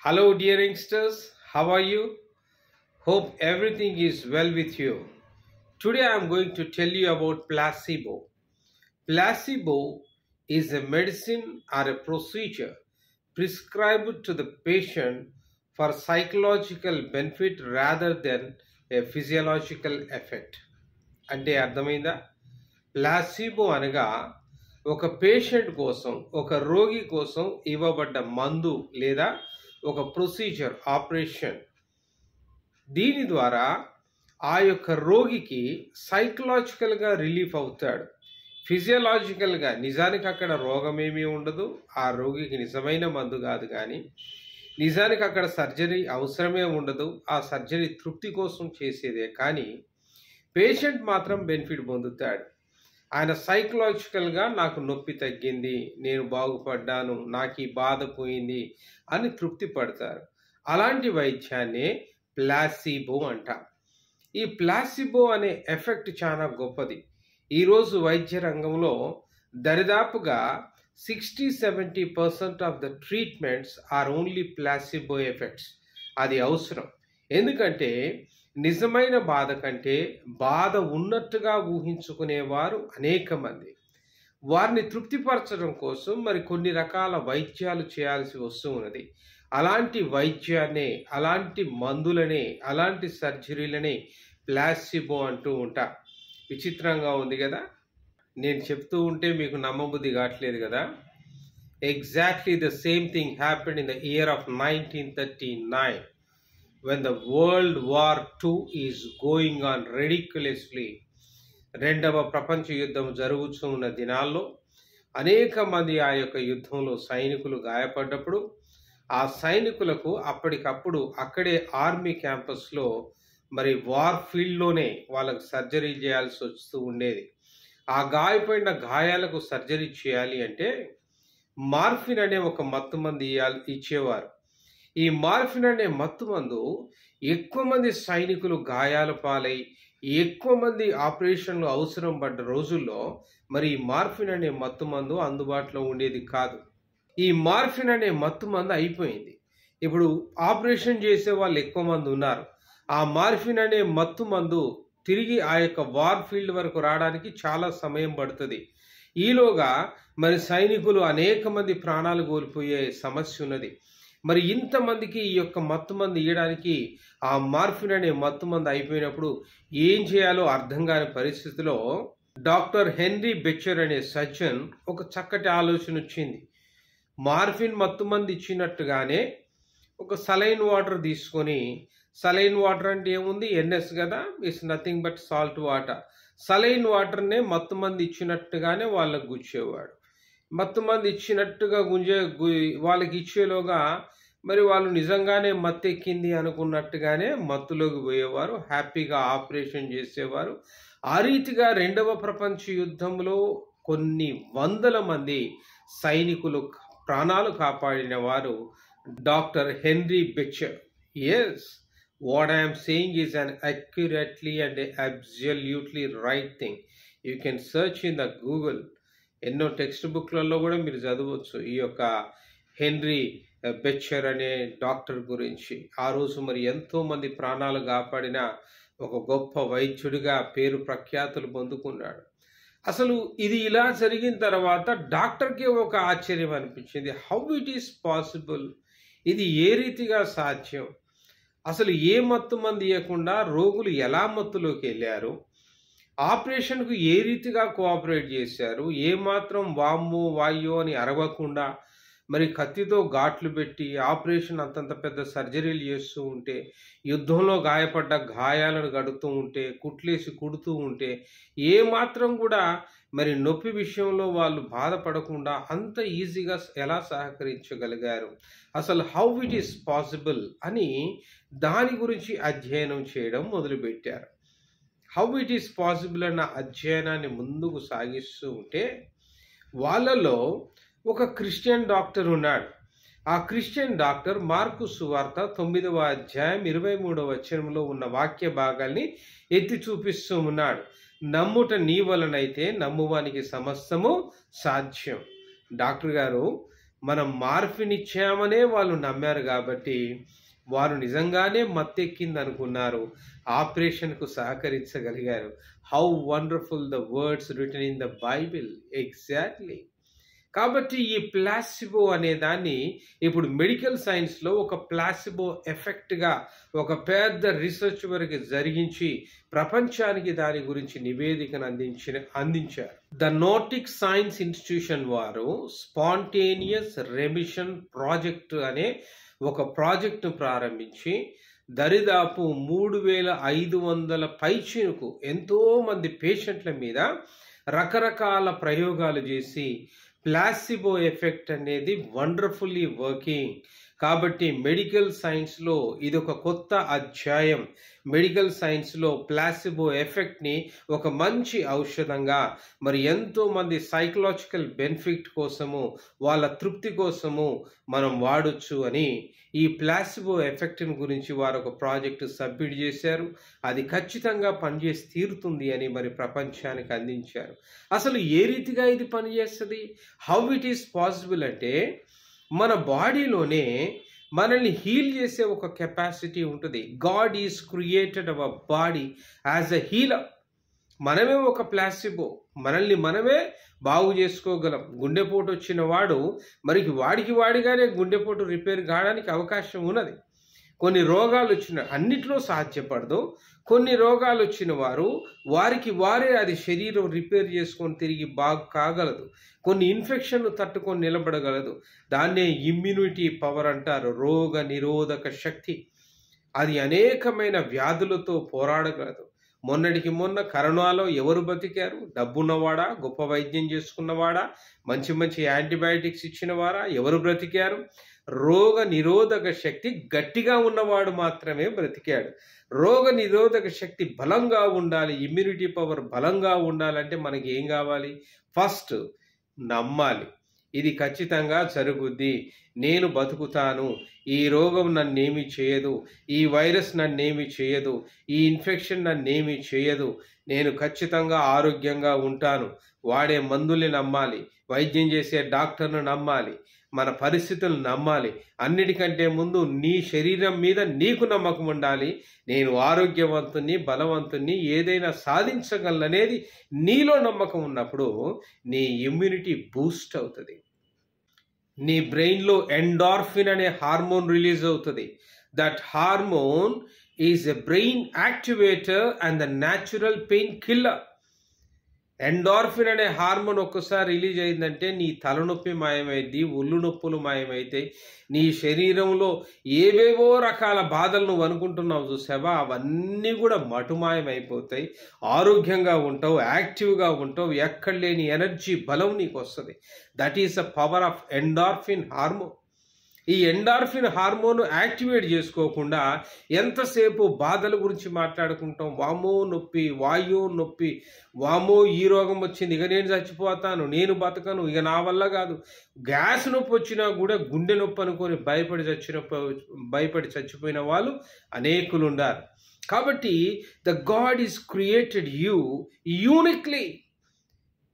Hello, dear youngsters. How are you? Hope everything is well with you. Today, I am going to tell you about placebo. Placebo is a medicine or a procedure prescribed to the patient for psychological benefit rather than a physiological effect. అంటే అర్థమైందా? Placebo అనగా ఒక patient కోసం, ఒక రోగి కోసం ఇవ్వబడ్డ మందు లేదా ఒక ప్రొసీజర్, ఆపరేషన్. దీని ద్వారా ఆ యొక్క రోగికి సైకలాజికల్గా రిలీఫ్ అవుతాడు. ఫిజియలాజికల్గా నిజానికి అక్కడ రోగమేమీ ఉండదు, ఆ రోగికి నిజమైన మందు కాదు. కానీ నిజానికి అక్కడ సర్జరీ అవసరమే ఉండదు, ఆ సర్జరీ తృప్తి కోసం చేసేదే. కానీ పేషెంట్ మాత్రం బెనిఫిట్ పొందుతాడు. ఆయన సైకలాజికల్గా నాకు నొప్పి తగ్గింది, నేను బాగుపడ్డాను, నాకు ఈ బాధ పోయింది అని తృప్తి పడతారు. అలాంటి వైద్యాన్నే ప్లాసిబో అంటాం. ఈ ప్లాసిబో అనే ఎఫెక్ట్ చాలా గొప్పది. ఈరోజు వైద్య రంగంలో దరిదాపుగా 60-70% of the treatments are only placebo effects. అది అవసరం. ఎందుకంటే నిజమైన బాధ కంటే బాధ ఉన్నట్టుగా ఊహించుకునేవారు అనేక మంది. వారిని తృప్తిపరచడం కోసం మరి కొన్ని రకాల వైద్యాలు చేయాల్సి వస్తూ ఉన్నది. అలాంటి వైద్యాన్నే, అలాంటి మందులనే, అలాంటి సర్జరీలనే ప్లాసిబో అంటూ ఉంటా. విచిత్రంగా ఉంది కదా? నేను చెప్తూ ఉంటే మీకు నమ్మబుద్ధి కావట్లేదు కదా? Exactly the same thing happened in the year of 1939 when the World War II is going on ridiculously. రెండవ ప్రపంచ యుద్ధం జరుగుతూ ఉన్న దినాల్లో అనేక మంది ఆ యొక్క యుద్ధంలో సైనికులు గాయపడ్డప్పుడు ఆ సైనికులకు అప్పటికప్పుడు అక్కడే ఆర్మీ క్యాంపస్లో మరి వార్ ఫీల్డ్లోనే వాళ్ళకు సర్జరీ చేయాల్సి వస్తూ ఉండేది. ఆ గాయపడిన గాయాలకు సర్జరీ చేయాలి అంటే మార్ఫిన్ అనే ఒక మత్తు మందు ఇచ్చేవారు. ఈ మార్ఫిన్ అనే మత్తు మందు ఎక్కువ మంది సైనికులు గాయాల పాలై ఎక్కువ మంది ఆపరేషన్లు అవసరం పడ్డ రోజుల్లో మరి ఈ మార్ఫిన్ అనే మత్తు మందు అందుబాటులో ఉండేది కాదు. ఈ మార్ఫిన్ అనే మత్తు మందు అయిపోయింది. ఇప్పుడు ఆపరేషన్ చేసే వాళ్ళు ఎక్కువ మంది ఉన్నారు. ఆ మార్ఫిన్ అనే మత్తు మందు తిరిగి ఆ యొక్క వార్ ఫీల్డ్ వరకు రావడానికి చాలా సమయం పడుతుంది. ఈలోగా మరి సైనికులు అనేక మంది ప్రాణాలు కోల్పోయే సమస్య ఉన్నది. మరి ఇంతమందికి ఈ యొక్క మత్తు మందు ఇవ్వడానికి ఆ మార్ఫిన్ అనే మత్తు మందు అయిపోయినప్పుడు ఏం చేయాలో అర్థం కాని పరిస్థితిలో డాక్టర్ హెన్రీ బెచ్చర్ అనే సర్జన్ ఒక చక్కటి ఆలోచన వచ్చింది. మార్ఫిన్ మత్తు మందు ఇచ్చినట్టుగానే ఒక సలైన్ వాటర్ తీసుకొని, సలైన్ వాటర్ అంటే ఏముంది, ఎన్ఎస్ కదా, it's nothing but salt water. Saline వాటర్నే మత్తు మందు ఇచ్చినట్టుగానే వాళ్ళకు గుచ్చేవాడు. మత్తు మంది ఇచ్చినట్టుగా వాళ్ళకి ఇచ్చేలోగా మరి వాళ్ళు నిజంగానే మత్తు ఎక్కింది అనుకున్నట్టుగానే మత్తులోకి పోయేవారు, హ్యాపీగా ఆపరేషన్ చేసేవారు. ఆ రీతిగా రెండవ ప్రపంచ యుద్ధంలో కొన్ని వందల మంది సైనికులు ప్రాణాలు కాపాడిన వారు doctor Henry Beecher. Yes, what I'm saying is an accurately and absolutely right thing. You can search in the Google. ఎన్నో టెక్స్ట్ బుక్లలో కూడా మీరు చదవచ్చు ఈ యొక్క హెన్రీ బెచ్చర్ అనే డాక్టర్ గురించి. ఆ రోజు మరి ఎంతో మంది ప్రాణాలు కాపాడిన ఒక గొప్ప వైద్యుడిగా పేరు ప్రఖ్యాతులు పొందుకున్నాడు. అసలు ఇది ఇలా జరిగిన తర్వాత డాక్టర్కి ఒక ఆశ్చర్యం అనిపించింది. How it is possible? ఇది ఏ రీతిగా సాధ్యం? అసలు ఏ మత్తు మందు ఇవ్వకుండా రోగులు ఎలా మత్తులోకి వెళ్ళారు? ఆపరేషన్కు ఏ రీతిగా కోఆపరేట్ చేశారు? ఏమాత్రం వామ్మో వాయ్యో అని అరవకుండా మరి కత్తితో ఘాట్లు పెట్టి ఆపరేషన్ అంతంత పెద్ద సర్జరీలు చేస్తూ ఉంటే, యుద్ధంలో గాయపడ్డ గాయాలను గడుతూ ఉంటే, కుట్లేసి కుడుతూ ఉంటే ఏమాత్రం కూడా మరి నొప్పి విషయంలో వాళ్ళు బాధపడకుండా అంత ఈజీగా ఎలా సహకరించగలిగారు? అసలు హౌ ఇట్ ఈస్ పాసిబుల్ అని దాని గురించి అధ్యయనం చేయడం మొదలుపెట్టారు. హౌ ఇట్ ఈస్ పాసిబుల్ అన్న అధ్యయనాన్ని ముందుకు సాగిస్తూ ఉంటే వాళ్ళలో ఒక క్రిస్టియన్ డాక్టర్ ఉన్నాడు. ఆ క్రిస్టియన్ డాక్టర్ మార్కు సువార్త 9వ అధ్యాయం 23వ వచనంలో ఉన్న వాక్య భాగాల్ని ఎత్తి చూపిస్తూ ఉన్నాడు. నమ్ముట నీ వలనైతే నమ్మువానికి సమస్తము సాధ్యం. డాక్టర్ గారు, మనం మార్ఫిన్ ఇచ్చామనే వాళ్ళు నమ్మారు కాబట్టి వారు నిజంగానే మత్తెక్కింది అనుకున్నారు, ఆపరేషన్కు సహకరించగలిగారు. How wonderful the words written in the Bible. Exactly. కాబట్టి ఈ ప్లాసిబో అనే దాన్ని ఇప్పుడు మెడికల్ సైన్స్లో ఒక ప్లాసిబో ఎఫెక్ట్గా ఒక పెద్ద రీసెర్చ్ వరకు జరిగించి ప్రపంచానికి దాని గురించి నివేదికను అందించారు. ద నోటిక్ సైన్స్ ఇన్స్టిట్యూషన్ వారు స్పాంటేనియస్ రెమిషన్ ప్రాజెక్ట్ అనే ఒక ప్రాజెక్టును ప్రారంభించి దరిదాపు 3500 పైచినుకు ఎంతోమంది పేషెంట్ల మీద రకరకాల ప్రయోగాలు చేసి ప్లాసిబో ఎఫెక్ట్ అనేది వండర్ఫుల్లీ వర్కింగ్. కాబట్టి మెడికల్ సైన్స్లో ఇది ఒక కొత్త అధ్యాయం. మెడికల్ సైన్స్లో ప్లాసిబో ఎఫెక్ట్ని ఒక మంచి ఔషధంగా, మరి ఎంతోమంది సైకలాజికల్ బెనిఫిట్ కోసము, వాళ్ళ తృప్తి కోసము మనం వాడొచ్చు అని ఈ ప్లాసిబో ఎఫెక్ట్ని గురించి వారు ఒక ప్రాజెక్టు సబ్మిట్ చేశారు. అది ఖచ్చితంగా పనిచేసి తీరుతుంది అని మరి ప్రపంచానికి అందించారు. అసలు ఏ రీతిగా ఇది పనిచేస్తుంది, హౌ ఇట్ ఈస్ పాసిబుల్ అంటే, మన బాడీలోనే మనల్ని హీల్ చేసే ఒక కెపాసిటీ ఉంటుంది. God is created our body as a healer. మనమే ఒక ప్లాసిబో, మనల్ని మనమే బాగు చేసుకోగలం. గుండెపోటు వచ్చిన వాడు వాడిగానే గుండెపోటు రిపేర్ కావడానికి అవకాశం ఉన్నది. కొన్ని రోగాలు వచ్చిన అన్నిట్లో సాధ్యపడదు. కొన్ని రోగాలు వచ్చిన వారికి వారే అది శరీరం రిపేర్ చేసుకొని తిరిగి బాగు కాగలదు. కొన్ని ఇన్ఫెక్షన్లు తట్టుకొని నిలబడగలదు. దాన్నే ఇమ్యూనిటీ పవర్ అంటారు, రోగ నిరోధక శక్తి. అది అనేకమైన వ్యాధులతో పోరాడగలదు. మొన్నటికి మొన్న కరోనాలో ఎవరు బతికారు? డబ్బున్నవాడా, గొప్ప వైద్యం చేసుకున్నవాడా, మంచి మంచి యాంటీబయాటిక్స్ ఇచ్చినవారా? ఎవరు బ్రతికారు? రోగ నిరోధక శక్తి గట్టిగా ఉన్నవాడు మాత్రమే బ్రతికాడు. రోగ నిరోధక శక్తి బలంగా ఉండాలి, ఇమ్యూనిటీ పవర్ బలంగా ఉండాలంటే మనకి ఏం కావాలి? ఫస్ట్ నమ్మాలి, ఇది ఖచ్చితంగా జరుగుద్ది, నేను బతుకుతాను, ఈ రోగం నన్నేమి చేయదు, ఈ వైరస్ నన్నేమి చేయదు, ఈ ఇన్ఫెక్షన్ నన్నేమి చేయదు, నేను ఖచ్చితంగా ఆరోగ్యంగా ఉంటాను. వాడే మందుల్ని నమ్మాలి, వైద్యం చేసే డాక్టర్ను నమ్మాలి, మన పరిస్థితులను నమ్మాలి. అన్నిటికంటే ముందు నీ శరీరం మీద నీకు నమ్మకం ఉండాలి. నేను ఆరోగ్యవంతుని, బలవంతుని, ఏదైనా సాధించగలనేది నీలో నమ్మకం ఉన్నప్పుడు నీ ఇమ్యూనిటీ బూస్ట్ అవుతుంది. నీ బ్రెయిన్లో ఎండార్ఫిన్ అనే హార్మోన్ రిలీజ్ అవుతుంది. That hormone is a brain activator and the natural pain killer. Endorphin అనే హార్మోన్ ఒక్కసారి రిలీజ్ అయిందంటే నీ తలనొప్పి మాయమైంది, ఒళ్ళు నొప్పులు మాయమైతే, నీ శరీరంలో ఏవేవో రకాల బాధలు నువ్వు అనుకుంటున్నావు చూసావా, అవన్నీ కూడా మటుమాయమైపోతాయి. ఆరోగ్యంగా ఉంటావు, యాక్టివ్గా ఉంటావు, ఎక్కడ లేని ఎనర్జీ, బలం నీకు వస్తుంది. That is the power of endorphin hormone. ఈ ఎండార్ఫిన్ హార్మోన్ యాక్టివేట్ చేసుకోకుండా ఎంతసేపు బాధల గురించి మాట్లాడుకుంటాం. వామో నొప్పి, వాయో నొప్పి, వామో ఈ రోగం వచ్చింది, ఇక నేను చచ్చిపోతాను, నేను బతకను, ఇక నా వల్ల కాదు. గ్యాస్ నొప్పి వచ్చినా కూడా గుండె నొప్పి అనుకొని భయపడి చచ్చిపోయిన వాళ్ళు అనేకులు ఉన్నారు. కాబట్టి the God is created you uniquely.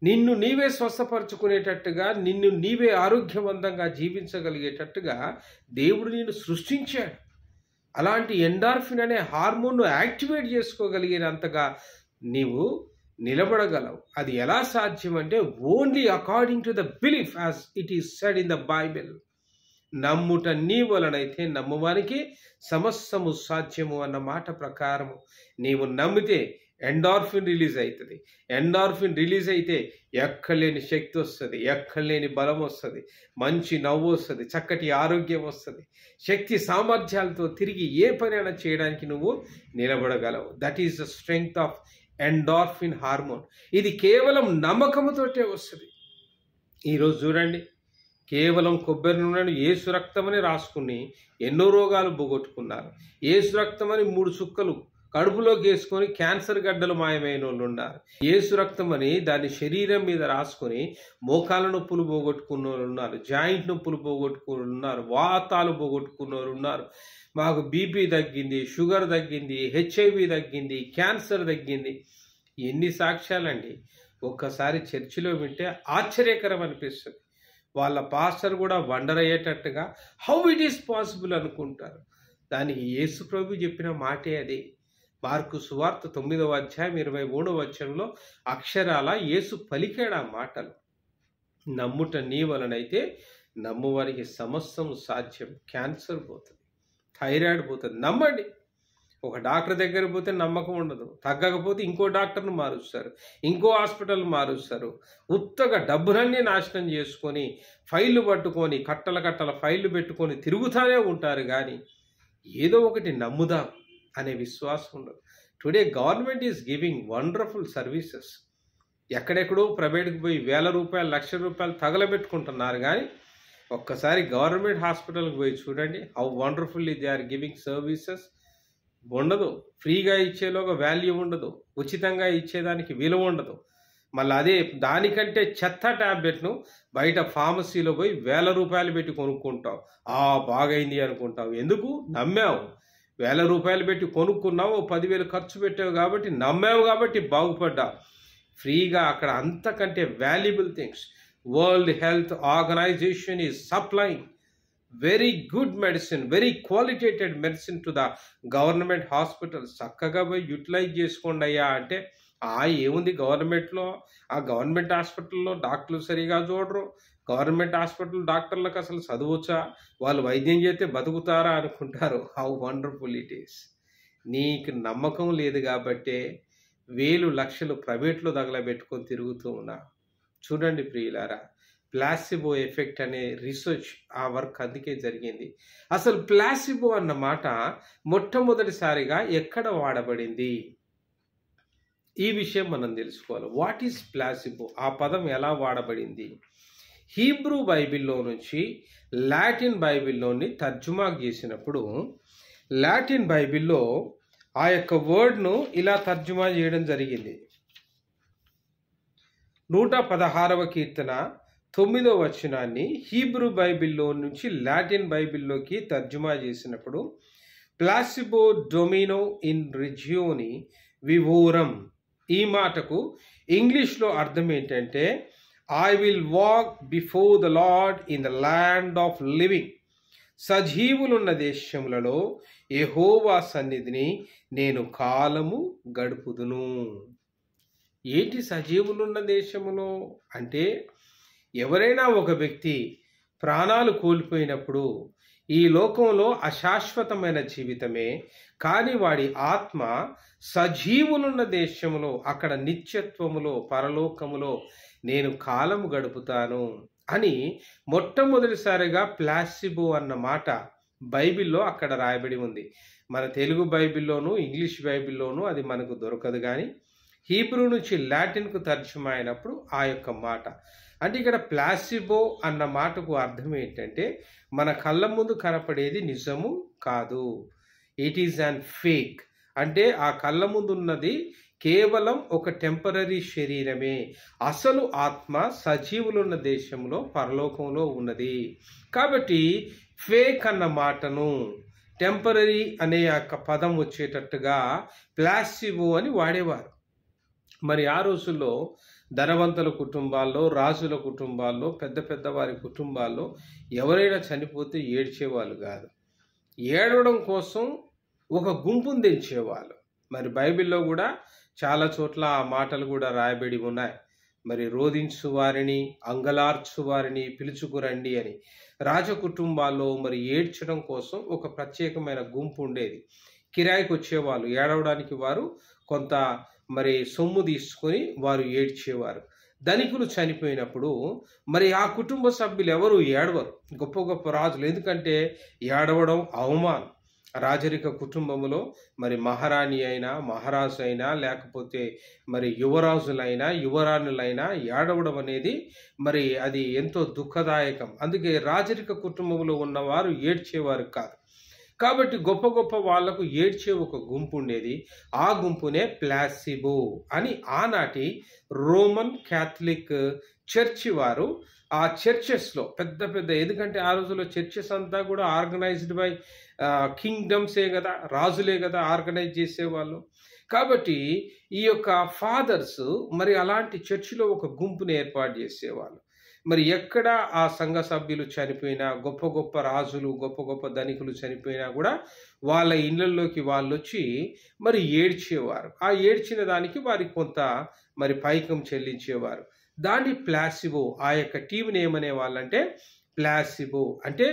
నిన్ను నీవే స్వస్థపరచుకునేటట్టుగా, నిన్ను నీవే ఆరోగ్యవంతంగా జీవించగలిగేటట్టుగా దేవుడు నిన్ను సృష్టించాడు. అలాంటి ఎండార్ఫిన్ అనే హార్మోన్ను యాక్టివేట్ చేసుకోగలిగినంతగా నీవు నిలబడగలవు. అది ఎలా సాధ్యం అంటే only according to the belief as it is said in the Bible. నమ్ముట నీ వలనైతే నమ్మువానికి సమస్తము సాధ్యము అన్న మాట ప్రకారము నీవు నమ్మితే ఎండార్ఫిన్ రిలీజ్ అవుతుంది. ఎండార్ఫిన్ రిలీజ్ అయితే ఎక్కలేని శక్తి వస్తుంది, ఎక్కలేని బలం వస్తుంది, మంచి నవ్వు వస్తుంది, చక్కటి ఆరోగ్యం వస్తుంది, శక్తి సామర్థ్యాలతో తిరిగి ఏ పనైనా చేయడానికి నువ్వు నిలబడగలవు. That is the strength of endorphin hormone. ఇది కేవలం నమ్మకముతోటే వస్తుంది. ఈరోజు చూడండి, కేవలం కొబ్బరి నూనెను యేసు రక్తమని రాసుకుని ఎన్నో రోగాలు పోగొట్టుకున్నారు. యేసు రక్తమని 3 చుక్కలు కడుపులోకి వేసుకొని క్యాన్సర్ గడ్డలు మాయమైన వాళ్ళు ఉన్నారు. యేసు రక్తం అని దాని శరీరం మీద రాసుకొని మోకాల నొప్పులు పోగొట్టుకున్న వాళ్ళు ఉన్నారు, జాయింట్ నొప్పులు పోగొట్టుకున్న ఉన్నారు, వాతాలు పోగొట్టుకున్న వాళ్ళు ఉన్నారు. మాకు బీపీ తగ్గింది, షుగర్ తగ్గింది, హెచ్ఐవి తగ్గింది, క్యాన్సర్ తగ్గింది. ఎన్ని సాక్ష్యాలండి! ఒక్కసారి చర్చిలో వింటే ఆశ్చర్యకరం అనిపిస్తుంది. వాళ్ళ పాస్టర్ కూడా వండర్ అయ్యేటట్టుగా హౌ ఇట్ ఈస్ పాసిబుల్ అనుకుంటారు. దానికి యేసు ప్రభు చెప్పిన మాటే అది. మార్కు సువార్త 9వ అధ్యాయం 23వ వచనంలో అక్షరాల యేసు పలికాడు ఆ మాటలు. నమ్ముట నీ వలనైతే నమ్మువారికి సమస్తం సాధ్యం. క్యాన్సర్ పోతుంది, థైరాయిడ్ పోతుంది, నమ్మండి. ఒక డాక్టర్ దగ్గర పోతే నమ్మకం ఉండదు, తగ్గకపోతే ఇంకో డాక్టర్ను మారుస్తారు, ఇంకో హాస్పిటల్ మారుస్తారు. ఉత్తగా డబ్బులన్నీ నాశనం చేసుకొని ఫైళ్ళు పట్టుకొని కట్టల ఫైళ్ళు పెట్టుకొని తిరుగుతూనే ఉంటారు. కానీ ఏదో ఒకటి నమ్ముదాం అనే విశ్వాసం ఉండదు. Today government is giving wonderful services. ఎక్కడెక్కడో ప్రైవేట్కి పోయి వేల రూపాయలు, లక్షల రూపాయలు తగలబెట్టుకుంటున్నారు. కానీ ఒక్కసారి గవర్నమెంట్ హాస్పిటల్కి పోయి చూడండి, how wonderfully they are giving services. ఉండదు, ఫ్రీగా ఇచ్చేలోగా వాల్యూ ఉండదు, ఉచితంగా ఇచ్చేదానికి విలువ ఉండదు. మళ్ళీ అదే దానికంటే చెత్త ట్యాబ్లెట్ను బయట ఫార్మసీలో పోయి వేల రూపాయలు పెట్టి కొనుక్కుంటావు. బాగైంది అనుకుంటావు. ఎందుకు? నమ్మావు. వేల రూపాయలు పెట్టి కొనుక్కున్నావు, 10,000 ఖర్చు పెట్టావు కాబట్టి, నమ్మావు కాబట్టి బాగుపడ్డావు. ఫ్రీగా అక్కడ అంతకంటే valuable things World Health Organization is supplying very good medicine, very qualitated medicine to the government hospitals. చక్కగా పోయి యూటిలైజ్ చేసుకోండి అయ్యా అంటే, ఏముంది గవర్నమెంట్లో? ఆ గవర్నమెంట్ హాస్పిటల్లో డాక్టర్లు సరిగా చూడరు. గవర్నమెంట్ హాస్పిటల్ డాక్టర్లకు అసలు చదవచ్చా? వాళ్ళు వైద్యం చేస్తే బతుకుతారా అనుకుంటారు. How wonderful it is. నీకు నమ్మకం లేదు కాబట్టే వేలు లక్షలు ప్రైవేట్లో తగలబెట్టుకొని తిరుగుతూ ఉన్నా. చూడండి ప్రియులారా, ప్లాసిబో ఎఫెక్ట్ అనే రీసెర్చ్ ఆ వర్క్ అందుకే జరిగింది. అసలు ప్లాసిబో అన్న మాట మొట్టమొదటిసారిగా ఎక్కడ వాడబడింది? ఈ విషయం మనం తెలుసుకోవాలి. What is placebo? ఆ పదం ఎలా వాడబడింది? హీబ్రూ బైబిల్లో నుంచి లాటిన్ బైబిల్లోని తర్జుమా చేసినప్పుడు లాటిన్ బైబిల్లో ఆ యొక్క వర్డ్ను ఇలా తర్జుమా చేయడం జరిగింది. 116వ కీర్తన 9వ వచనాన్ని హీబ్రూ బైబిల్లో నుంచి లాటిన్ బైబిల్లోకి తర్జుమా చేసినప్పుడు ప్లాసిబో డొమినో ఇన్ రిజియోని వివోరం, ఈ మాటకు ఇంగ్లీష్లో అర్థం ఏంటంటే, I will walk before the Lord in the land of living. సజీవులున్న దేశములలో యెహోవా సన్నిధిని నేను కాలము గడుపుదును. ఏంటి సజీవులున్న దేశములో అంటే, ఎవరైనా ఒక వ్యక్తి ప్రాణాలు కోల్పోయినప్పుడు ఈ లోకంలో అశాశ్వతమైన జీవితమే, కానీ వాడి ఆత్మ సజీవులున్న దేశములో, అక్కడ నిత్యత్వములో, పరలోకములో నేను కాలము గడుపుతాను అని మొట్టమొదటిసారిగా ప్లాసిబో అన్న మాట బైబిల్లో అక్కడ రాయబడి ఉంది. మన తెలుగు బైబిల్లోనూ ఇంగ్లీష్ బైబిల్లోనూ అది మనకు దొరకదు. కానీ హీబ్రూ నుంచి లాటిన్కు తర్జుమా అయినప్పుడు ఆ యొక్క మాట అంటే, ఇక్కడ ప్లాసిబో అన్న మాటకు అర్థం ఏంటంటే, మన కళ్ళ ముందు కనపడేది నిజము కాదు, ఇట్ ఈజ్ అన్ ఫేక్. అంటే ఆ కళ్ళ ముందు ఉన్నది కేవలం ఒక టెంపరరీ శరీరమే, అసలు ఆత్మ సజీవులున్న దేశంలో పరలోకంలో ఉన్నది. కాబట్టి ఫేక్ అన్న మాటను, టెంపరరీ అనే యొక్క పదం వచ్చేటట్టుగా ప్లాసిబో అని వాడేవారు. మరి ఆ రోజుల్లో ధనవంతుల కుటుంబాల్లో, రాజుల కుటుంబాల్లో, పెద్ద పెద్ద వారి కుటుంబాల్లో ఎవరైనా చనిపోతే ఏడ్చేవాళ్ళు కాదు. ఏడవడం కోసం ఒక గుంపును తెంచేవాళ్ళు. మరి బైబిల్లో కూడా చాలా చోట్ల ఆ మాటలు కూడా రాయబడి ఉన్నాయి. మరి రోదించు వారిని, అంగలార్చు వారిని పిలుచుకురండి అని. రాజ కుటుంబాల్లో మరి ఏడ్చడం కోసం ఒక ప్రత్యేకమైన గుంపు ఉండేది. కిరాయికి వచ్చేవాళ్ళు, ఏడవడానికి వారు కొంత మరి సొమ్ము తీసుకొని వారు ఏడ్చేవారు. ధనికులు చనిపోయినప్పుడు మరి ఆ కుటుంబ సభ్యులు ఎవరు ఏడవరు, గొప్ప గొప్ప రాజులు. ఎందుకంటే ఏడవడం అవమానం. రాజరిక కుటుంబంలో మరి మహారాణి అయినా, మహారాజు అయినా, లేకపోతే మరి యువరాజులైనా, యువరాణులైనా ఏడవడం అనేది మరి అది ఎంతో దుఃఖదాయకం. అందుకే రాజరిక కుటుంబంలో ఉన్నవారు ఏడ్చేవారు కాదు. కాబట్టి గొప్ప గొప్ప వాళ్లకు ఏడ్చే ఒక గుంపు ఉండేది. ఆ గుంపునే ప్లాసిబో అని ఆనాటి రోమన్ క్యాథలిక్ చర్చి వారు ఆ చర్చెస్లో పెద్ద పెద్ద, ఎందుకంటే ఆ రోజుల్లో చర్చెస్ అంతా కూడా ఆర్గనైజ్డ్ బై కింగ్డమ్సే కదా, రాజులే కదా ఆర్గనైజ్ చేసేవాళ్ళు. కాబట్టి ఈ యొక్క ఫాదర్స్ మరి అలాంటి చర్చిలో ఒక గుంపుని ఏర్పాటు చేసేవాళ్ళు. మరి ఎక్కడ ఆ సంఘ సభ్యులు చనిపోయినా, గొప్ప గొప్ప రాజులు, గొప్ప గొప్ప ధనికులు చనిపోయినా కూడా వాళ్ళ ఇళ్ళల్లోకి వాళ్ళొచ్చి మరి ఏడ్చేవారు. ఆ ఏడ్చిన దానికి వారికి కొంత మరి పైకం చెల్లించేవారు. దాన్ని ప్లాసిబో, ఆ యొక్క టీంని ఏమనే వాళ్ళంటే ప్లాసిబో. అంటే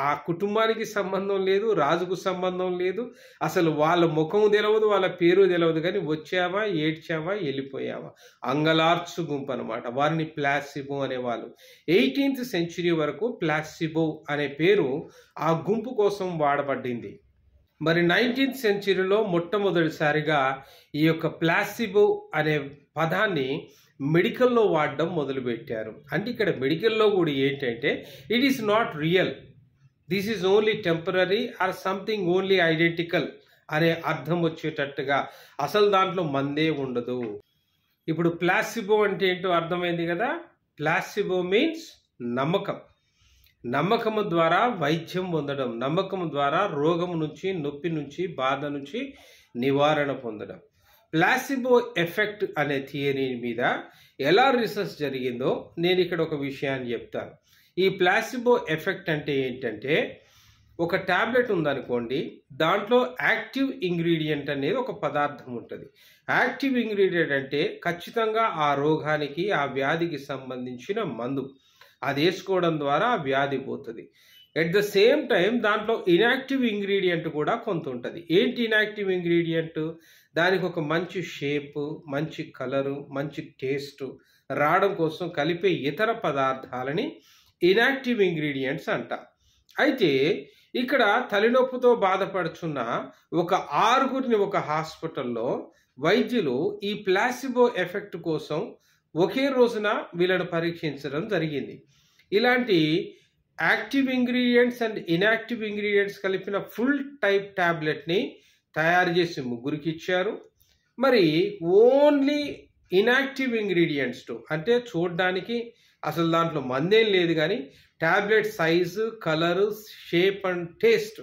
ఆ కుటుంబానికి సంబంధం లేదు, రాజుకు సంబంధం లేదు, అసలు వాళ్ళ ముఖం తెలియదు, వాళ్ళ పేరు తెలియదు, కానీ వచ్చామా, ఏడ్చామా, వెళ్ళిపోయామా, అంగలార్చు గుంపు అనమాట. వారిని ప్లాసిబో అనేవాళ్ళు. 18th century వరకు ప్లాసిబో అనే పేరు ఆ గుంపు కోసం వాడబడింది. మరి 19th centuryలో మొట్టమొదటిసారిగా ఈ యొక్క ప్లాసిబో అనే పదాన్ని మెడికల్లో వాడడం మొదలుపెట్టారు. అంటే ఇక్కడ మెడికల్లో కూడా ఏంటంటే it is not real, this is only temporary or something only identical అనే అర్థం వచ్చేటట్టుగా, అసలు దాంట్లో మందే ఉండదు. ఇప్పుడు ప్లాసిబో అంటే ఏంటో అర్థమైంది కదా. ప్లాసిబో మీన్స్ నమ్మకం. నమ్మకము ద్వారా వైద్యం పొందడం, నమ్మకం ద్వారా రోగం నుంచి, నొప్పి నుంచి, బాధ నుంచి నివారణ పొందడం. ప్లాసిబో ఎఫెక్ట్ అనే థియరీ మీద ఎలా రీసెర్చ్ జరిగిందో నేను ఇక్కడ ఒక విషయాన్ని చెప్తాను. ఈ ప్లాసిబో ఎఫెక్ట్ అంటే ఏంటంటే, ఒక టాబ్లెట్ ఉందనుకోండి, దాంట్లో యాక్టివ్ ఇంగ్రీడియంట్ అనేది ఒక పదార్థం ఉంటుంది. యాక్టివ్ ఇంగ్రీడియంట్ అంటే ఖచ్చితంగా ఆ రోగానికి, ఆ వ్యాధికి సంబంధించిన మందు. అది వేసుకోవడం ద్వారా ఆ వ్యాధి పోతుంది. ఎట్ ద సేమ్ టైం దాంట్లో ఇన్యాక్టివ్ ఇంగ్రీడియంట్ కూడా కొంత ఉంటుంది. ఏంటి ఇన్యాక్టివ్ ఇంగ్రీడియంట్? దానికి ఒక మంచి షేపు, మంచి కలరు, మంచి టేస్ట్ రావడం కోసం కలిపే ఇతర పదార్థాలని ఇన్యాక్టివ్ ఇంగ్రీడియంట్స్ అంటారు. అయితే ఇక్కడ తలనొప్పితో బాధపడుచున్న ఒక 6గురిని ఒక హాస్పిటల్లో వైద్యులు ఈ ప్లాసిబో ఎఫెక్ట్ కోసం ఒకే రోజున వీళ్ళను పరీక్షించడం జరిగింది. ఇలాంటి active ingredients and inactive ingredients కలిపిన ఫుల్ టైప్ టాబ్లెట్ని తయారు చేసి 3కి ఇచ్చారు. మరి ఓన్లీ ఇన్యాక్టివ్ ఇంగ్రీడియంట్స్ అంటే చూడడానికి అసలు దాంట్లో మందేం లేదు, కానీ tablet size, colour, shape and taste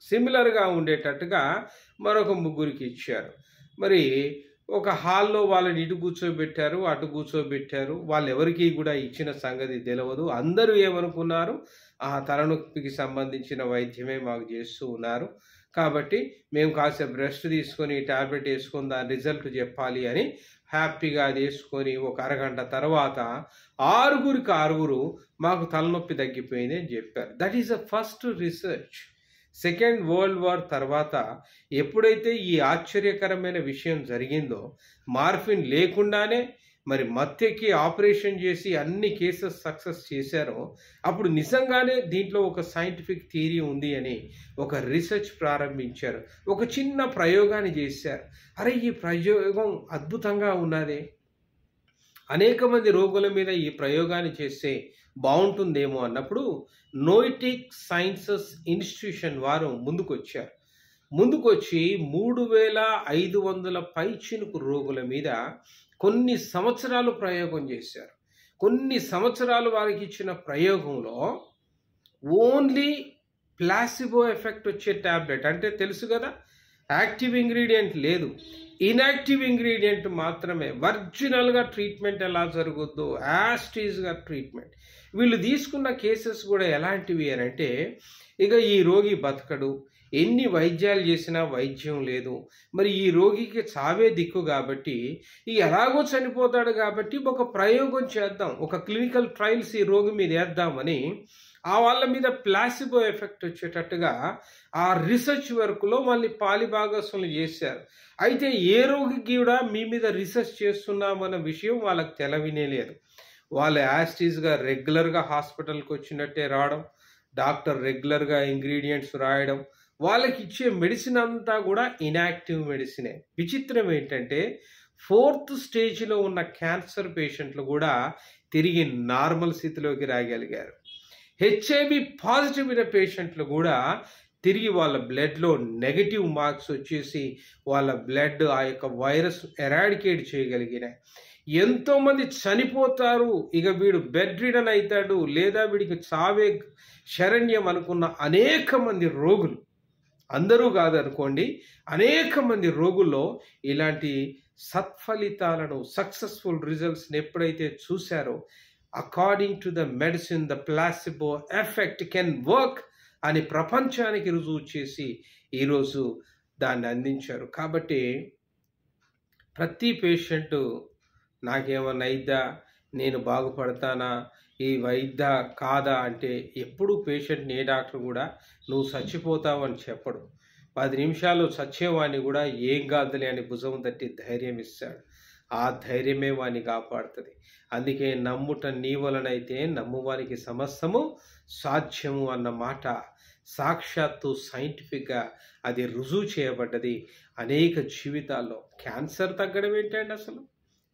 సిమిలర్గా ఉండేటట్టుగా మరొక 3కి ఇచ్చారు. మరి ఒక హాల్లో వాళ్ళని ఇటు కూర్చోబెట్టారు, అటు కూర్చోబెట్టారు. వాళ్ళు ఎవరికి కూడా ఇచ్చిన సంగతి తెలియదు. అందరూ ఏమనుకున్నారు, ఆ తలనొప్పికి సంబంధించిన వైద్యమే మాకు చేస్తూ ఉన్నారు, కాబట్టి మేము కాసేపు రెస్ట్ తీసుకొని టాబ్లెట్ వేసుకొని దాని రిజల్ట్ చెప్పాలి అని హ్యాపీగా అది వేసుకొని ఒక అరగంట తర్వాత 6 మాకు తలనొప్పి తగ్గిపోయింది అని చెప్పారు. That is the first research. Second world war తర్వాత ఎప్పుడైతే ఈ ఆశ్చర్యకరమైన విషయం జరిగిందో, మార్ఫిన్ లేకుండానే మరి మత్తెక్కి ఆపరేషన్ చేసి అన్ని కేసెస్ సక్సెస్ చేశారో, అప్పుడు నిజంగానే దీంట్లో ఒక సైంటిఫిక్ థియరీ ఉంది అని ఒక రీసెర్చ్ ప్రారంభించారు. ఒక చిన్న ప్రయోగాన్ని చేశారు. అరే, ఈ ప్రయోగం అద్భుతంగా ఉన్నదే, అనేక మంది రోగుల మీద ఈ ప్రయోగాన్ని చేస్తే బాగుంటుందేమో అన్నప్పుడు నోయిటిక్ సైన్సెస్ ఇన్స్టిట్యూషన్ వారు ముందుకొచ్చారు. ముందుకొచ్చి 3500 పైచినుకు రోగుల మీద కొన్ని సంవత్సరాలు ప్రయోగం చేశారు. కొన్ని సంవత్సరాలు వారికి ఇచ్చిన ప్రయోగంలో ఓన్లీ ప్లాసిబో ఎఫెక్ట్ వచ్చే టాబ్లెట్, అంటే తెలుసు కదా, యాక్టివ్ ఇంగ్రీడియంట్ లేదు, ఇన్యాక్టివ్ ఇంగ్రీడియంట్ మాత్రమే, ఒరిజినల్గా ట్రీట్మెంట్ ఎలా జరుగుద్దో యాస్టీజ్గా ట్రీట్మెంట్. వీళ్ళు తీసుకున్న కేసెస్ కూడా ఎలాంటివి అని అంటే, ఇక ఈ రోగి బతకడు, ఎన్ని వైద్యాలు చేసినా వైద్యం లేదు, మరి ఈ రోగికి చావే దిక్కు కాబట్టి ఎలాగో చనిపోతాడు కాబట్టి ఒక ప్రయోగం చేద్దాం, ఒక క్లినికల్ ట్రయల్స్ ఈ రోగి మీద వేద్దామని ఆ వాళ్ళ మీద ప్లాసిబో ఎఫెక్ట్ వచ్చేటట్టుగా ఆ రీసెర్చ్ వర్క్లో మళ్ళీ పాలిభాగస్వాములు చేశారు. అయితే ఏ రోగికి కూడా మీ మీద రీసెర్చ్ చేస్తున్నామన్న విషయం వాళ్ళకి తెలవినే లేదు. వాళ్ళు యాస్టీస్గా రెగ్యులర్గా హాస్పిటల్కి వచ్చినట్టే రావడం, డాక్టర్ రెగ్యులర్గా ఇంగ్రీడియంట్స్ రాయడం, వాళ్ళకి ఇచ్చే మెడిసిన్ అంతా కూడా ఇన్యాక్టివ్ మెడిసినే. విచిత్రం ఏంటంటే 4th స్టేజ్లో ఉన్న క్యాన్సర్ పేషెంట్లు కూడా తిరిగి నార్మల్ స్థితిలోకి రాగలిగారు. హెచ్ఐవి పాజిటివ్ అయిన పేషెంట్లు కూడా తిరిగి వాళ్ళ బ్లడ్లో నెగటివ్ మార్క్స్ వచ్చేసి వాళ్ళ బ్లడ్ ఆ యొక్క వైరస్ ఎరాడికేట్ చేయగలిగినాయి. ఎంతోమంది చనిపోతారు, ఇక వీడు బెడ్ రిడన్ అవుతాడు, లేదా వీడికి చావే శరణ్యం అనుకున్న అనేక మంది రోగులు, అందరూ కాదనుకోండి, అనేక మంది రోగుల్లో ఇలాంటి సత్ఫలితాలను, సక్సెస్ఫుల్ రిజల్ట్స్ని ఎప్పుడైతే చూశారో according to the medicine the placebo effect can work అని ప్రపంచానికి రుజువు చేసి ఈరోజు దాన్ని అందించారు. కాబట్టి ప్రతి పేషెంటు నాకేమన్నా అయిద్దా, నేను బాగుపడతానా, ఈ వైద్య కాదా అంటే ఎప్పుడు పేషెంట్ని ఏ డాక్టర్ కూడా నువ్వు చచ్చిపోతావు అని చెప్పడు. 10 నిమిషాలు చచ్చేవాడిని కూడా ఏం కాదులే అని భుజం తట్టి ధైర్యం ఇస్తాడు. ఆ ధైర్యమే వాడిని కాపాడుతుంది. అందుకే నమ్ముట నీ వలనైతే నమ్మువానికి సమస్తము సాధ్యము అన్న మాట సాక్షాత్తు సైంటిఫిక్గా అది రుజువు చేయబడ్డది. అనేక జీవితాల్లో క్యాన్సర్ తగ్గడం ఏంటండి, అసలు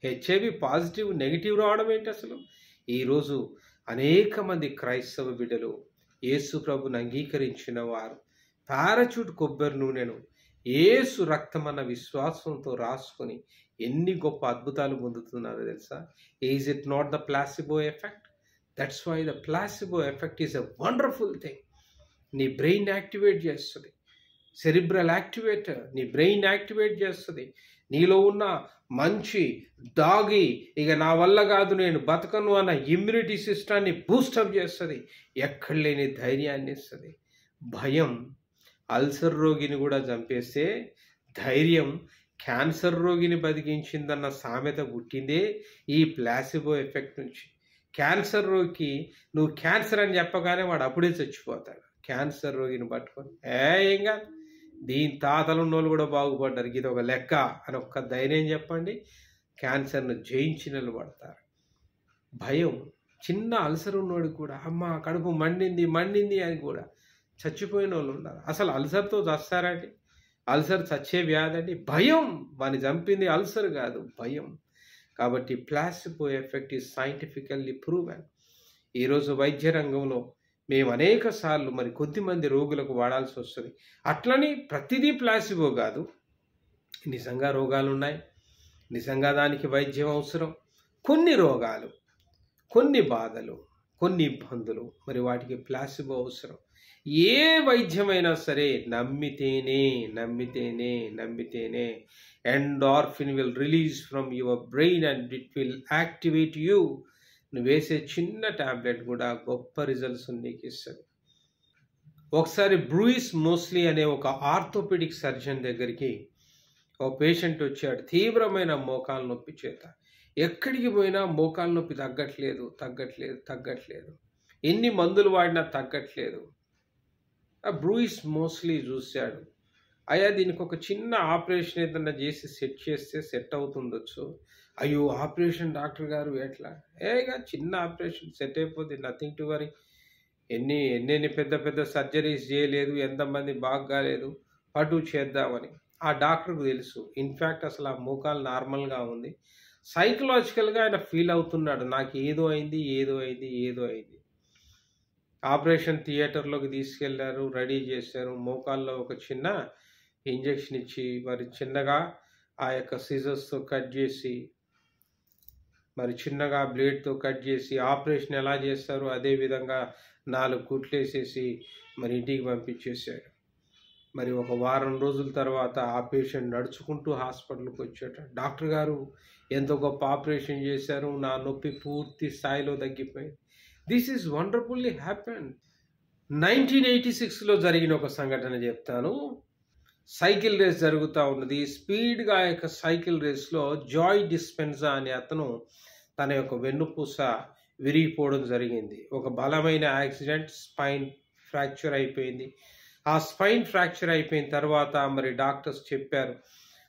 హెచ్ఐవి పాజిటివ్ నెగిటివ్ రావడం ఏంటి, అసలు ఈరోజు అనేక మంది క్రైస్తవ బిడ్డలు యేసు ప్రభుని అంగీకరించిన వారు పారాచూట్ కొబ్బరి నూనెను యేసు రక్తమన్న విశ్వాసంతో రాసుకొని ఎన్ని గొప్ప అద్భుతాలు పొందుతున్నారో తెలుసా. Is it not the placebo effect? That's why the placebo effect is a wonderful thing. నీ బ్రెయిన్ యాక్టివేట్ చేస్తుంది. సెరిబ్రల్ యాక్టివేటర్ నీ బ్రెయిన్ యాక్టివేట్ చేస్తుంది. నీలో ఉన్న మంచి దాగి ఇక నా వల్ల కాదు నేను బతకను అన్న ఇమ్యూనిటీ సిస్టాన్ని బూస్టప్ చేస్తుంది. ఎక్కడ లేని ధైర్యాన్ని ఇస్తుంది. భయం అల్సర్ రోగిని కూడా చంపేస్తే ధైర్యం క్యాన్సర్ రోగిని బతికించిందన్న సామెత పుట్టిందే ఈ ప్లాసిబో ఎఫెక్ట్ నుంచి. క్యాన్సర్ రోగికి నువ్వు క్యాన్సర్ అని చెప్పగానే వాడు అప్పుడే చచ్చిపోతాడు. క్యాన్సర్ రోగిని పట్టుకొని ఏం కాదు, దీని తాతలు ఉన్నోళ్ళు కూడా బాగుపడ్డారు, ఇది ఒక లెక్క అని ఒక్క ధైర్యం చెప్పండి, క్యాన్సర్ను జయించిన పడతారు. భయం చిన్న అల్సర్ ఉన్నోడికి కూడా అమ్మ కడుపు మండింది అని కూడా చచ్చిపోయిన వాళ్ళు ఉన్నారు. అసలు అల్సర్తో చస్తారండి? అల్సర్ చచ్చే వ్యాధండి. భయం వాని చంపింది అల్సర్ కాదు, భయం. కాబట్టి placebo effect is scientifically proven. ఈరోజు వైద్య రంగంలో మేము అనేక సార్లు మరి కొద్దిమంది రోగులకు వాడాల్సి వస్తుంది. అట్లని ప్రతిదీ ప్లాసిబో కాదు. నిజంగా రోగాలు ఉన్నాయి, నిజంగా దానికి వైద్యం అవసరం. కొన్ని రోగాలు, కొన్ని బాధలు, కొన్ని ఇబ్బందులు మరి వాటికి ప్లాసిబో అవసరం. ఏ వైద్యమైనా సరే నమ్మితేనే endorphin will release from your brain and it will activate you. నువ్వు వేసే చిన్న టాబ్లెట్ కూడా గొప్ప రిజల్ట్స్ నీకు ఇస్తుంది. ఒకసారి బ్రూయిస్ మోస్లీ అనే ఒక ఆర్థోపెడిక్ సర్జన్ దగ్గరికి ఒక పేషెంట్ వచ్చాడు. తీవ్రమైన మోకాలు నొప్పి చేత ఎక్కడికి పోయినా మోకాలు నొప్పి తగ్గట్లేదు. ఎన్ని మందులు వాడినా తగ్గట్లేదు. ఆ బ్రూయిస్ మోస్లీ చూశాడు. అయ్యా దీనికి ఒక చిన్న ఆపరేషన్ ఏదన్నా చేసి సెట్ చేస్తే సెట్ అవుతుండొచ్చు. అయ్యో ఆపరేషన్ డాక్టర్ గారు ఎట్లా? ఏగా చిన్న ఆపరేషన్ సెట్ అయిపోతుంది, నథింగ్ టు వరీ. ఎన్ని పెద్ద సర్జరీస్ చేయలేదు, ఎంతమంది బాగా కాలేదు, పటు చేద్దామని ఆ డాక్టర్కు తెలుసు. ఇన్ఫ్యాక్ట్ అసలు ఆ మోకాలు నార్మల్గా ఉంది. సైకలాజికల్గా ఆయన ఫీల్ అవుతున్నాడు, నాకు ఏదో అయింది. ఆపరేషన్ థియేటర్లోకి తీసుకెళ్లారు, రెడీ చేశారు. మోకాల్లో ఒక చిన్న ఇంజెక్షన్ ఇచ్చి మరి చిన్నగా ఆ యొక్క సిజర్స్తో కట్ చేసి మరి చిన్నగా బ్లేడ్తో కట్ చేసి ఆపరేషన్ ఎలా చేస్తారో అదే విధంగా 4 కుట్లేసేసి మరి ఇంటికి పంపించేశారు. మరి ఒక వారం రోజుల తర్వాత ఆ పేషెంట్ నడుచుకుంటూ హాస్పిటల్కి వచ్చాట. డాక్టర్ గారు ఎంతో గొప్ప ఆపరేషన్ చేశారు, నా నొప్పి పూర్తి స్థాయిలో తగ్గిపోయింది. This is wonderfully happen. 1986లో జరిగిన ఒక సంఘటన చెప్తాను. సైకిల్ రేస్ జరుగుతూ ఉన్నది. స్పీడ్గా ఆ యొక్క సైకిల్ రేస్లో జాయ్ డిస్పెన్జా అనే అతను తన యొక్క వెన్నుపూస విరిగిపోవడం జరిగింది. ఒక బలమైన యాక్సిడెంట్, స్పైన్ ఫ్రాక్చర్ అయిపోయింది. ఆ స్పైన్ ఫ్రాక్చర్ అయిపోయిన తర్వాత మరి డాక్టర్స్ చెప్పారు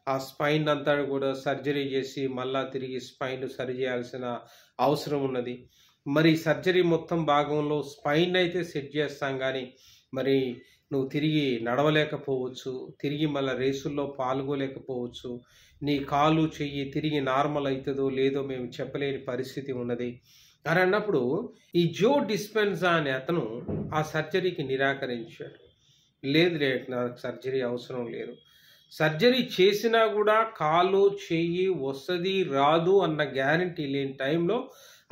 ఆ స్పైన్ అంతా కూడా సర్జరీ చేసి మళ్ళా తిరిగి స్పైన్ సరి చేయాల్సిన అవసరం ఉన్నది. మరి సర్జరీ మొత్తం భాగంలో స్పైన్ అయితే సెట్ చేస్తాం, కానీ మరి నువ్వు తిరిగి నడవలేకపోవచ్చు, తిరిగి మళ్ళీ రేసుల్లో పాల్గొలేకపోవచ్చు, నీ కాలు చెయ్యి తిరిగి నార్మల్ అవుతుందో లేదో మేము చెప్పలేని పరిస్థితి ఉన్నది అని అన్నప్పుడు ఈ జో డిస్పెన్జా అనే అతను ఆ సర్జరీకి నిరాకరించాడు. లేదు నాకు సర్జరీ అవసరం లేదు, సర్జరీ చేసినా కూడా కాలు చెయ్యి వస్తుంది రాదు అన్న గ్యారంటీ లేని టైంలో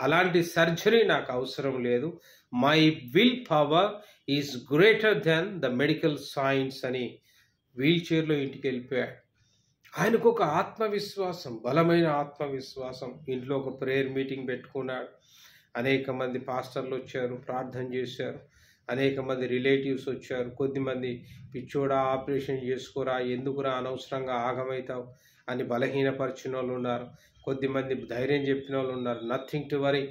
అలాంటి సర్జరీ నాకు అవసరం లేదు, my will power is greater than the medical science అని వీల్ చైర్లో ఇంటికి వెళ్ళిపోయాడు. ఆయనకు ఒక ఆత్మవిశ్వాసం, బలమైన ఆత్మవిశ్వాసం. ఇంట్లో ఒక ప్రేయర్ మీటింగ్ పెట్టుకున్నాడు. అనేక మంది పాస్టర్లు వచ్చారు, ప్రార్థన చేశారు. అనేక మంది రిలేటివ్స్ వచ్చారు. కొద్దిమంది పిచ్చోడా ఆపరేషన్ చేసుకోరా, ఎందుకురా అనవసరంగా ఆగమవుతావు అని బలహీనపరిచిన వాళ్ళు ఉన్నారు. కొద్దిమంది ధైర్యం చెప్పిన వాళ్ళు ఉన్నారు. నథింగ్ టు వరీ,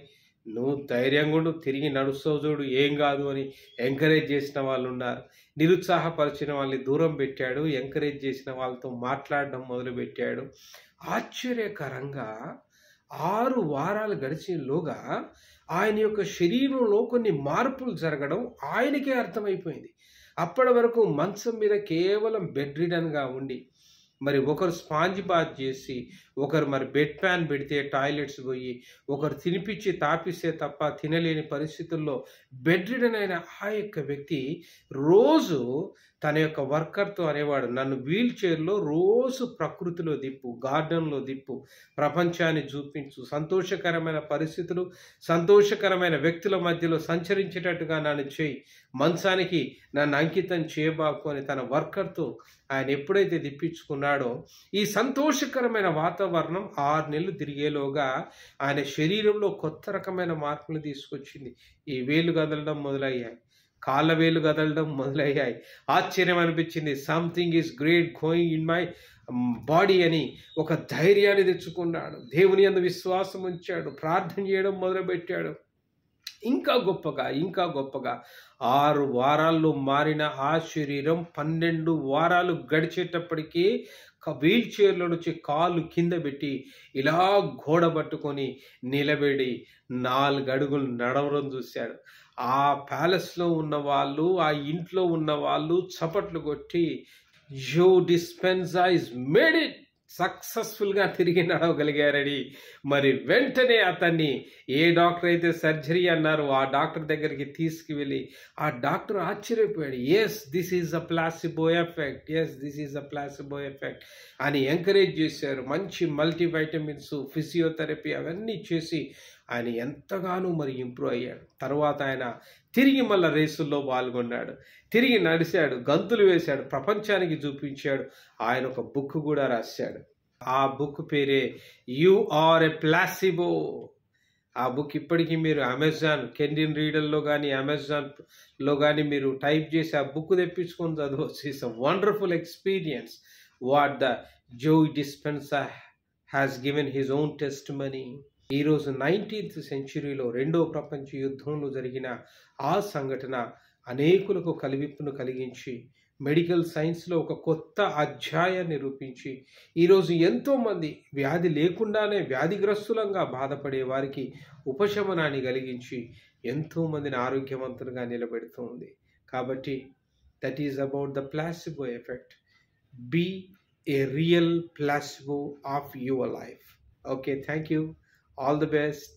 నువ్వు ధైర్యంగా ఉండు, తిరిగి నడుస్తావు చూడు, ఏం కాదు అని ఎంకరేజ్ చేసిన వాళ్ళు ఉన్నారు. నిరుత్సాహపరిచిన వాళ్ళని దూరం పెట్టాడు, ఎంకరేజ్ చేసిన వాళ్ళతో మాట్లాడడం మొదలుపెట్టాడు. ఆశ్చర్యకరంగా 6 వారాలు గడిచేలోగా ఆయన యొక్క శరీరంలో కొన్ని మార్పులు జరగడం ఆయనకే అర్థమైపోయింది. అప్పటి వరకు మంచం మీద కేవలం బెడ్ రిడన్గా ఉండి, మరి ఒకరు స్పాంజ్ బాత్ చేసి, ఒకరు మరి బెడ్ ప్యాన్ పెడితే టాయిలెట్స్ పోయి, ఒకరు తినిపించి తాపిస్తే తప్ప తినలేని పరిస్థితుల్లో బెడ్ రిడన్ అయిన ఆ యొక్క వ్యక్తి రోజు తన యొక్క వర్కర్తో అనేవాడు, నన్ను వీల్ చైర్లో రోజు ప్రకృతిలో దిప్పు, గార్డెన్లో దిప్పు, ప్రపంచాన్ని చూపించు, సంతోషకరమైన పరిస్థితులు, సంతోషకరమైన వ్యక్తుల మధ్యలో సంచరించేటట్టుగా నన్ను చేయి, మంచానికి నన్ను అంకితం చేయబాకు అని తన వర్కర్తో ఆయన ఎప్పుడైతే దిప్పించుకున్నాడో, ఈ సంతోషకరమైన వాతావరణం 6 నెలలు తిరిగేలోగా ఆయన శరీరంలో కొత్త రకమైన మార్పులు తీసుకొచ్చింది. ఈ వేలు కదలడం మొదలయ్యాయి, కాళ్ళ వేలు కదలడం మొదలయ్యాయి. ఆశ్చర్యం అనిపించింది. Something is great going in my body అని ఒక ధైర్యాన్ని తెచ్చుకున్నాడు. దేవుని యందు విశ్వాసం ఉంచాడు, ప్రార్థన చేయడం మొదలుపెట్టాడు. ఇంకా గొప్పగా 6 వారాల్లో మారిన ఆ శరీరం 12 వారాలు గడిచేటప్పటికీ వీల్ చైర్లో నుంచి కాలు కింద పెట్టి ఇలా గోడ పట్టుకొని నిలబడి 4 అడుగులు నడవడం చూశాడు. ఆ ప్యాలెస్లో ఉన్న వాళ్ళు, ఆ ఇంట్లో ఉన్న వాళ్ళు చప్పట్లు కొట్టి, జో డిస్పెన్సా ఇస్ మేడ్ ఇట్, సక్సెస్ఫుల్గా తిరిగి నడవగలిగారని మరి వెంటనే అతన్ని ఏ డాక్టర్ అయితే సర్జరీ అన్నారో ఆ డాక్టర్ దగ్గరికి తీసుకువెళ్ళి ఆ డాక్టర్ ఆశ్చర్యపోయాడు. Yes this is a placebo effect, yes this is a placebo effect అని ఎంకరేజ్ చేశారు. మంచి మల్టీవైటమిన్స్, ఫిజియోథెరపీ అవన్నీ చేసి ఆయన ఎంతగానో మరి ఇంప్రూవ్ అయ్యాడు. తర్వాత ఆయన తిరిగి మళ్ళీ రేసుల్లో పాల్గొన్నాడు, తిరిగి నడిచాడు, గంతులు వేశాడు, ప్రపంచానికి చూపించాడు. ఆయన ఒక బుక్ కూడా రాశాడు. ఆ బుక్ పేరే యు ఆర్ ఎ ప్లాసిబో. ఆ బుక్ ఇప్పటికీ మీరు అమెజాన్ కిండిల్ రీడర్లో కానీ అమెజాన్లో కానీ మీరు టైప్ చేసి ఆ బుక్ తెప్పించుకొని చదవచ్చు. It's a wonderful experience what the Joe Dispenza has given his own testimony. ఈరోజు 19th సెంచురీలో 2వ ప్రపంచ యుద్ధంలో జరిగిన ఆ సంఘటన అనేకులకు కలివిప్పును కలిగించి, మెడికల్ సైన్స్లో ఒక కొత్త అధ్యాయాన్ని రూపించి, ఈరోజు ఎంతోమంది వ్యాధి లేకుండానే వ్యాధిగ్రస్తులంగా బాధపడే వారికి ఉపశమనాన్ని కలిగించి ఎంతోమందిని ఆరోగ్యవంతులుగా నిలబెడుతూ ఉంది. కాబట్టి that is about the placebo effect. Be a real placebo of your life. Okay, thank you. All the best.